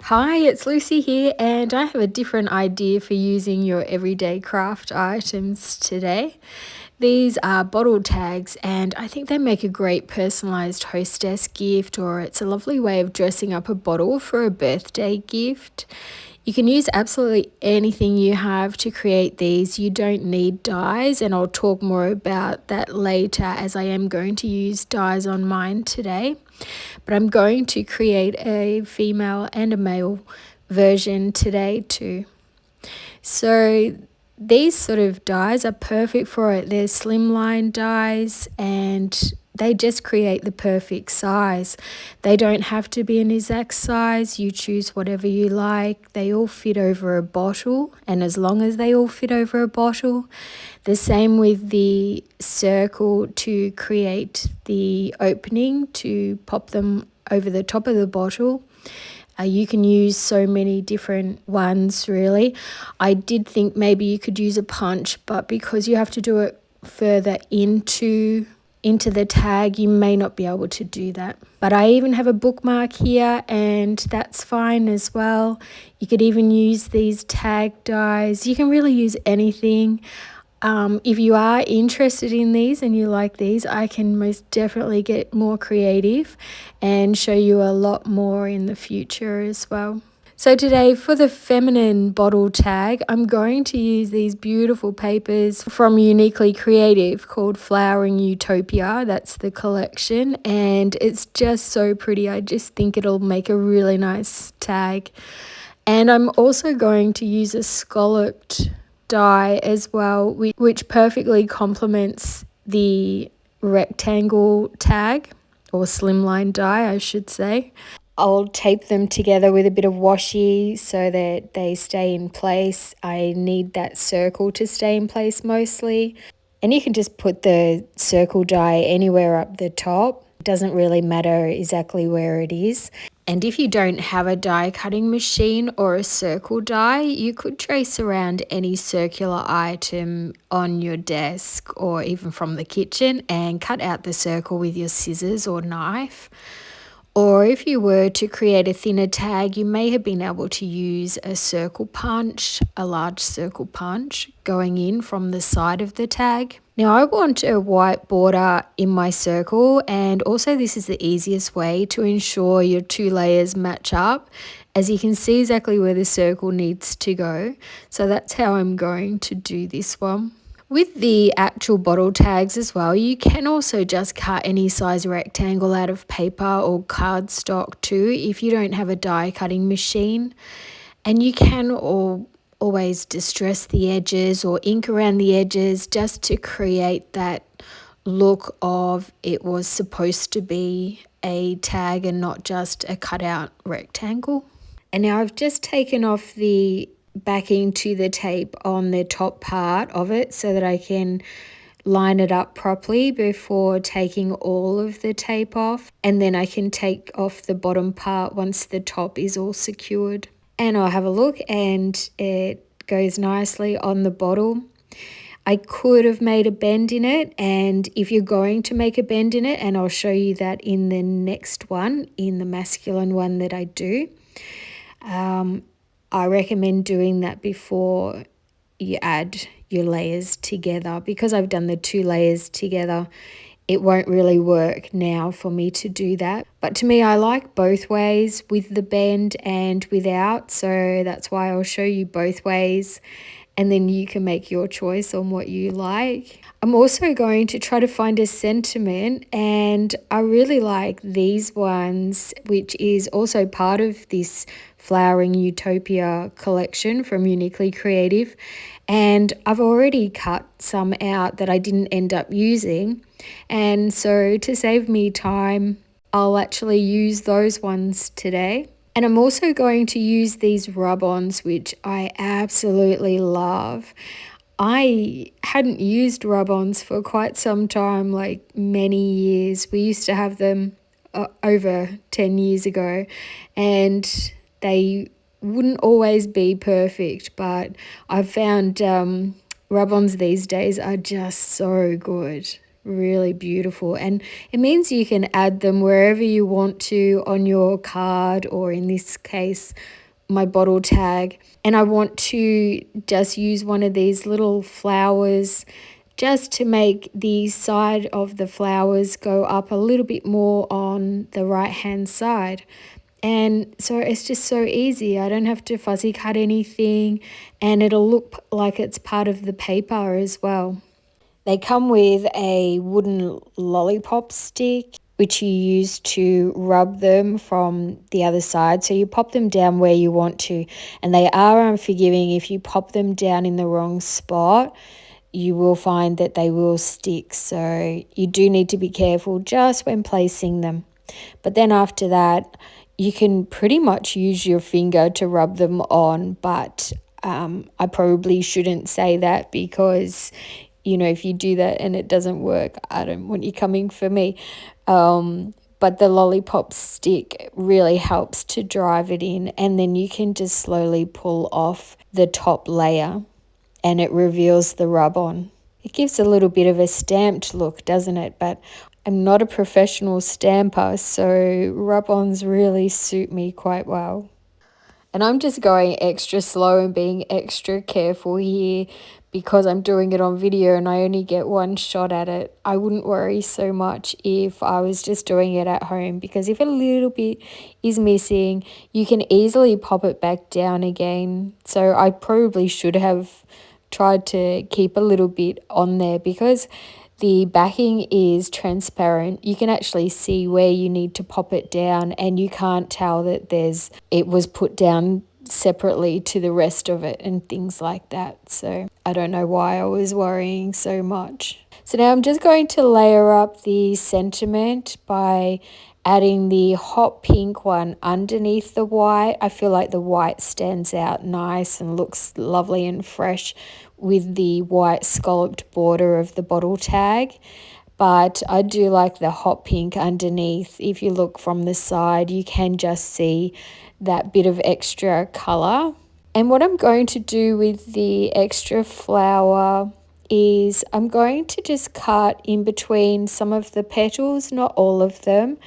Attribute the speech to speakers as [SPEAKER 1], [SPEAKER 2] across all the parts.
[SPEAKER 1] Hi, it's Lucy here, and I have a different idea for using your everyday craft items today. These are bottle tags, and I think they make a great personalized hostess gift, or it's a lovely way of dressing up a bottle for a birthday gift. You can use absolutely anything you have to create these. You don't need dies, and I'll talk more about that later as I am going to use dies on mine today. But I'm going to create a female and a male version today too. So these sort of dies are perfect for it. They're slimline dies and they just create the perfect size. They don't have to be an exact size. You choose whatever you like. They all fit over a bottle, and as long as they all fit over a bottle, the same with the circle to create the opening to pop them over the top of the bottle. You can use so many different ones, really. I did think maybe you could use a punch, but because you have to do it further into the tag, you may not be able to do that. But I even have a bookmark here, and that's fine as well. You could even use these tag dies. You can really use anything. If you are interested in these and you like these, I can most definitely get more creative and show you a lot more in the future as well. So today for the feminine bottle tag, I'm going to use these beautiful papers from Uniquely Creative called Flowering Utopia. That's the collection, and it's just so pretty. I just think it'll make a really nice tag. And I'm also going to use a scalloped die as well, which perfectly complements the rectangle tag, or slimline die I should say. I'll tape them together with a bit of washi so that they stay in place. I need that circle to stay in place mostly. And you can just put the circle die anywhere up the top. It doesn't really matter exactly where it is. And if you don't have a die cutting machine or a circle die, you could trace around any circular item on your desk or even from the kitchen and cut out the circle with your scissors or knife. Or if you were to create a thinner tag, you may have been able to use a circle punch, a large circle punch going in from the side of the tag. Now I want a white border in my circle, and also this is the easiest way to ensure your two layers match up, as you can see exactly where the circle needs to go. So that's how I'm going to do this one. With the actual bottle tags as well, you can also just cut any size rectangle out of paper or cardstock too if you don't have a die cutting machine. And you can always distress the edges or ink around the edges just to create that look of it was supposed to be a tag and not just a cutout rectangle. And now I've just taken off the backing to the tape on the top part of it so that I can line it up properly before taking all of the tape off, and then I can take off the bottom part once the top is all secured. And I'll have a look, and it goes nicely on the bottle. I could have made a bend in it, and if you're going to make a bend in it, and I'll show you that in the next one, in the masculine one that I do, I recommend doing that before you add your layers together. Because I've done the two layers together, it won't really work now for me to do that. But to me, I like both ways, with the bend and without. So that's why I'll show you both ways, and then you can make your choice on what you like. I'm also going to try to find a sentiment, and I really like these ones, which is also part of this Flowering Utopia collection from Uniquely Creative. And I've already cut some out that I didn't end up using. And so to save me time, I'll actually use those ones today. And I'm also going to use these rub-ons, which I absolutely love. I hadn't used rub-ons for quite some time, like many years. We used to have them over 10 years ago, and they wouldn't always be perfect, but I've found rub-ons these days are just so good. really beautiful, and it means you can add them wherever you want to on your card, or in this case my bottle tag. And I want to just use one of these little flowers just to make the side of the flowers go up a little bit more on the right hand side. And so it's just so easy. I don't have to fuzzy cut anything, and it'll look like it's part of the paper as well. They come with a wooden lollipop stick, which you use to rub them from the other side. So you pop them down where you want to, and they are unforgiving. If you pop them down in the wrong spot, you will find that they will stick. So you do need to be careful just when placing them. But then after that, you can pretty much use your finger to rub them on, but I probably shouldn't say that, because if you do that and it doesn't work, I don't want you coming for me. But the lollipop stick really helps to drive it in, and then you can just slowly pull off the top layer and it reveals the rub-on. It gives a little bit of a stamped look, doesn't it? But I'm not a professional stamper, so rub-ons really suit me quite well. And I'm just going extra slow and being extra careful here because I'm doing it on video and I only get one shot at it. I wouldn't worry so much if I was just doing it at home, because if a little bit is missing, you can easily pop it back down again. So I probably should have tried to keep a little bit on there, because the backing is transparent. You can actually see where you need to pop it down, and you can't tell that it was put down separately to the rest of it and things like that. So I don't know why I was worrying so much. So now I'm just going to layer up the sentiment by adding the hot pink one underneath the white. I feel like the white stands out nice and looks lovely and fresh with the white scalloped border of the bottle tag. But I do like the hot pink underneath. If you look from the side, you can just see that bit of extra colour. And what I'm going to do with the extra flower is I'm going to just cut in between some of the petals, not all of them.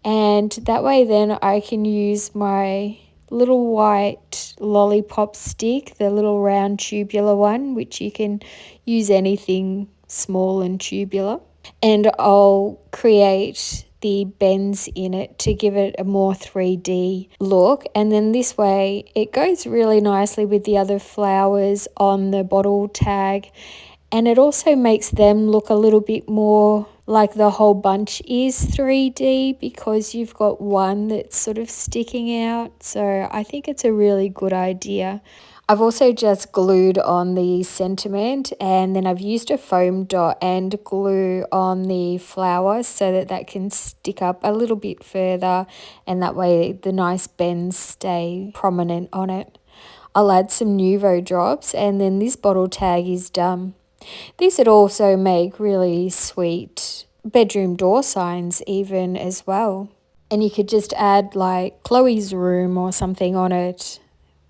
[SPEAKER 1] And that way then I can use my little white lollipop stick, the little round tubular one, which you can use anything small and tubular. And I'll create the bends in it to give it a more 3D look. And then this way it goes really nicely with the other flowers on the bottle tag. And it also makes them look a little bit more like the whole bunch is 3D, because you've got one that's sort of sticking out. So I think it's a really good idea. I've also just glued on the sentiment, and then I've used a foam dot and glue on the flower so that that can stick up a little bit further, and that way the nice bends stay prominent on it. I'll add some Nuvo drops, and then this bottle tag is done. These would also make really sweet bedroom door signs even as well. And you could just add like Chloe's room or something on it.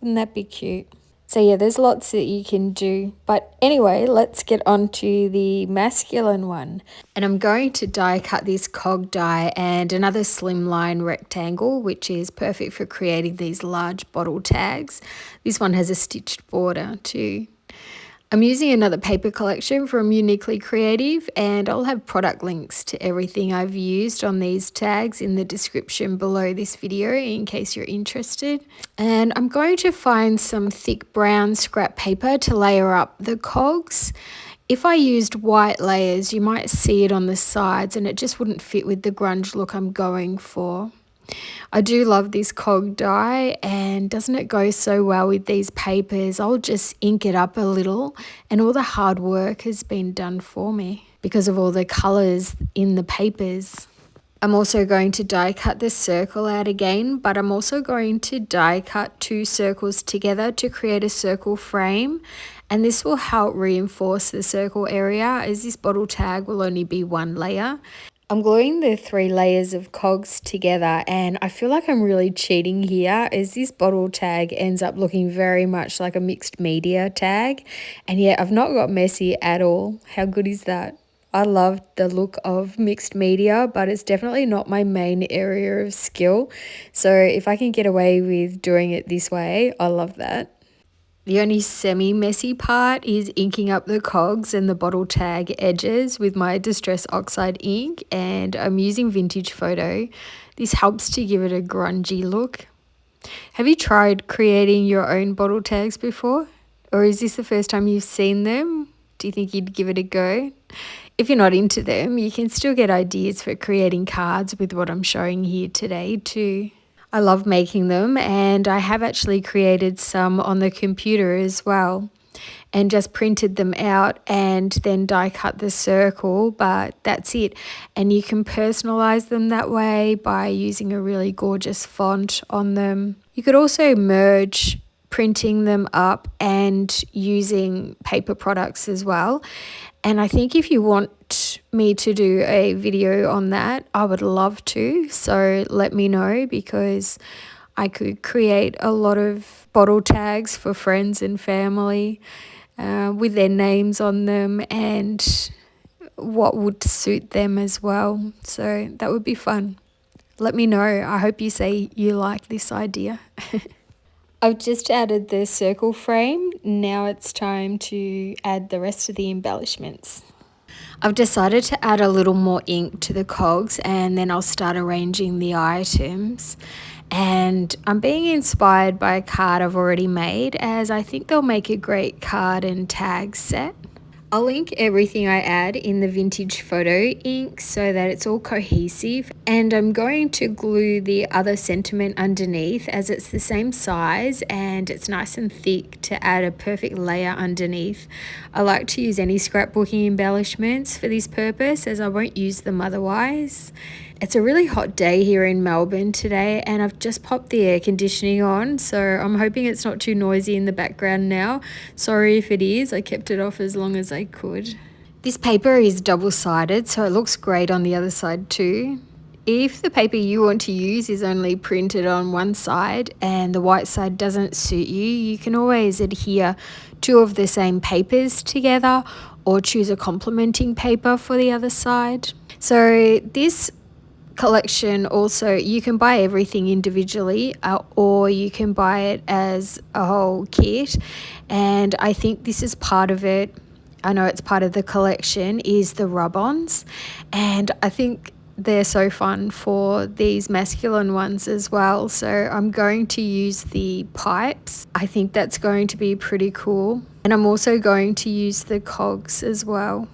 [SPEAKER 1] Wouldn't that be cute? So yeah, there's lots that you can do. But anyway, let's get on to the masculine one. And I'm going to die cut this cog die and another slimline rectangle, which is perfect for creating these large bottle tags. This one has a stitched border too. I'm using another paper collection from Uniquely Creative, and I'll have product links to everything I've used on these tags in the description below this video in case you're interested. And I'm going to find some thick brown scrap paper to layer up the cogs. If I used white layers, you might see it on the sides and it just wouldn't fit with the grunge look I'm going for. I do love this cog die, and doesn't it go so well with these papers? I'll just ink it up a little, and all the hard work has been done for me because of all the colours in the papers. I'm also going to die cut this circle out again, but I'm also going to die cut 2 circles together to create a circle frame, and this will help reinforce the circle area, as this bottle tag will only be 1 layer. I'm gluing the 3 layers of cogs together, and I feel like I'm really cheating here, as this bottle tag ends up looking very much like a mixed media tag, and yet I've not got messy at all. How good is that? I love the look of mixed media, but it's definitely not my main area of skill. So if I can get away with doing it this way, I love that. The only semi-messy part is inking up the cogs and the bottle tag edges with my Distress Oxide ink, and I'm using Vintage Photo. This helps to give it a grungy look. Have you tried creating your own bottle tags before? Or is this the first time you've seen them? Do you think you'd give it a go? If you're not into them, you can still get ideas for creating cards with what I'm showing here today too. I love making them, and I have actually created some on the computer as well, and just printed them out and then die cut the circle, but that's it. And you can personalize them that way by using a really gorgeous font on them. You could also merge printing them up and using paper products as well. And I think if you want me to do a video on that, I would love to. So let me know, because I could create a lot of bottle tags for friends and family with their names on them and what would suit them as well. So that would be fun. Let me know. I hope you say you like this idea. I've just added the circle frame. Now it's time to add the rest of the embellishments. I've decided to add a little more ink to the cogs, and then I'll start arranging the items. And I'm being inspired by a card I've already made, as I think they'll make a great card and tag set. I'll link everything I add in the Vintage Photo ink so that it's all cohesive, and I'm going to glue the other sentiment underneath as it's the same size and it's nice and thick to add a perfect layer underneath. I like to use any scrapbooking embellishments for this purpose, as I won't use them otherwise. It's a really hot day here in Melbourne today, and I've just popped the air conditioning on, so I'm hoping it's not too noisy in the background now. Sorry if it is, I kept it off as long as I could. This paper is double-sided, so it looks great on the other side too. If the paper you want to use is only printed on one side and the white side doesn't suit you, you can always adhere two of the same papers together or choose a complementing paper for the other side. So this collection also, you can buy everything individually or you can buy it as a whole kit, and I think this is part of it. I know it's part of the collection is the rub-ons, and I think they're so fun for these masculine ones as well. So I'm going to use the pipes. I think that's going to be pretty cool, and I'm also going to use the cogs as well.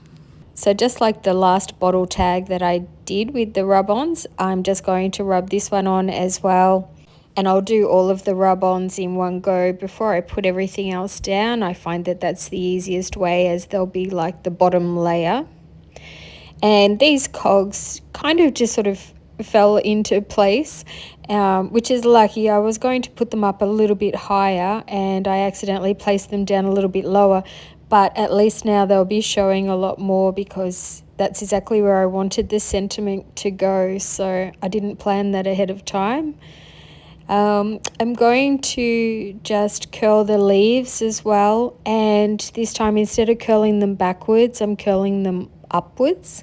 [SPEAKER 1] So just like the last bottle tag that I did with the rub-ons, I'm just going to rub this one on as well. And I'll do all of the rub-ons in one go before I put everything else down. I find that that's the easiest way, as they'll be like the bottom layer. And these cogs kind of just sort of fell into place, which is lucky. I was going to put them up a little bit higher and I accidentally placed them down a little bit lower, but at least now they'll be showing a lot more, because that's exactly where I wanted the sentiment to go, so I didn't plan that ahead of time. I'm going to just curl the leaves as well, and this time instead of curling them backwards, I'm curling them upwards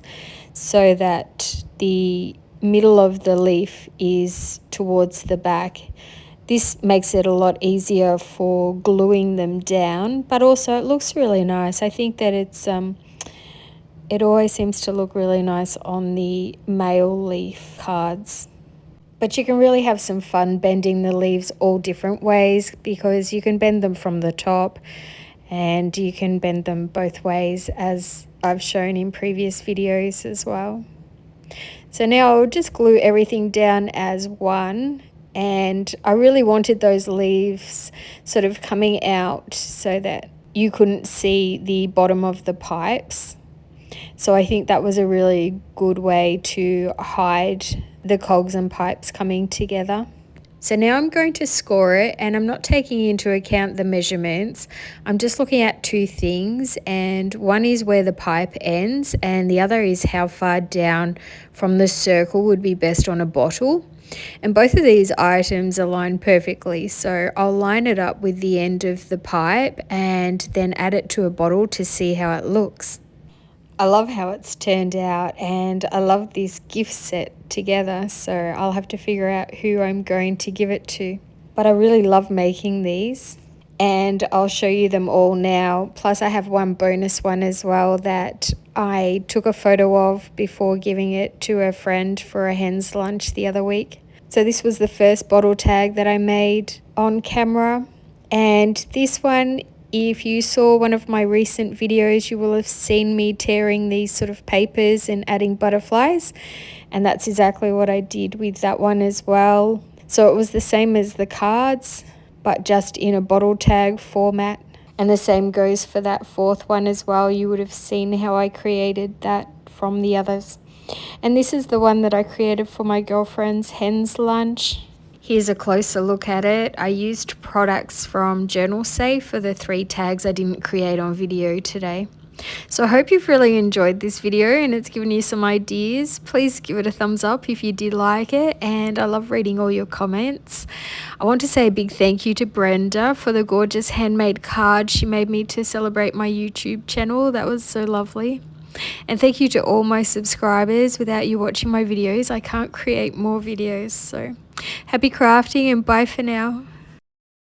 [SPEAKER 1] so that the middle of the leaf is towards the back. This makes it a lot easier for gluing them down, but also it looks really nice. I think that it always seems to look really nice on the male leaf cards. But you can really have some fun bending the leaves all different ways, because you can bend them from the top and you can bend them both ways, as I've shown in previous videos as well. So now I'll just glue everything down as one, and I really wanted those leaves sort of coming out so that you couldn't see the bottom of the pipes. So I think that was a really good way to hide the cogs and pipes coming together. So now I'm going to score it, and I'm not taking into account the measurements. I'm just looking at two things, and one is where the pipe ends and the other is how far down from the circle would be best on a bottle. And both of these items align perfectly, so I'll line it up with the end of the pipe and then add it to a bottle to see how it looks. I love how it's turned out, and I love this gift set together, so I'll have to figure out who I'm going to give it to. But I really love making these, and I'll show you them all now. Plus I have one bonus one as well that I took a photo of before giving it to a friend for a hen's lunch the other week. So this was the first bottle tag that I made on camera, and this one, if you saw one of my recent videos, you will have seen me tearing these sort of papers and adding butterflies, and that's exactly what I did with that one as well. So it was the same as the cards, but just in a bottle tag format. And the same goes for that fourth one as well. You would have seen how I created that from the others. And this is the one that I created for my girlfriend's hen's lunch. Here's a closer look at it. I used products from Journal Safe for the 3 tags I didn't create on video today. So I hope you've really enjoyed this video and it's given you some ideas. Please give it a thumbs up if you did like it, and I love reading all your comments. I want to say a big thank you to Brenda for the gorgeous handmade card she made me to celebrate my YouTube channel. That was so lovely. And thank you to all my subscribers. Without you watching my videos, I can't create more videos. So happy crafting and bye for now.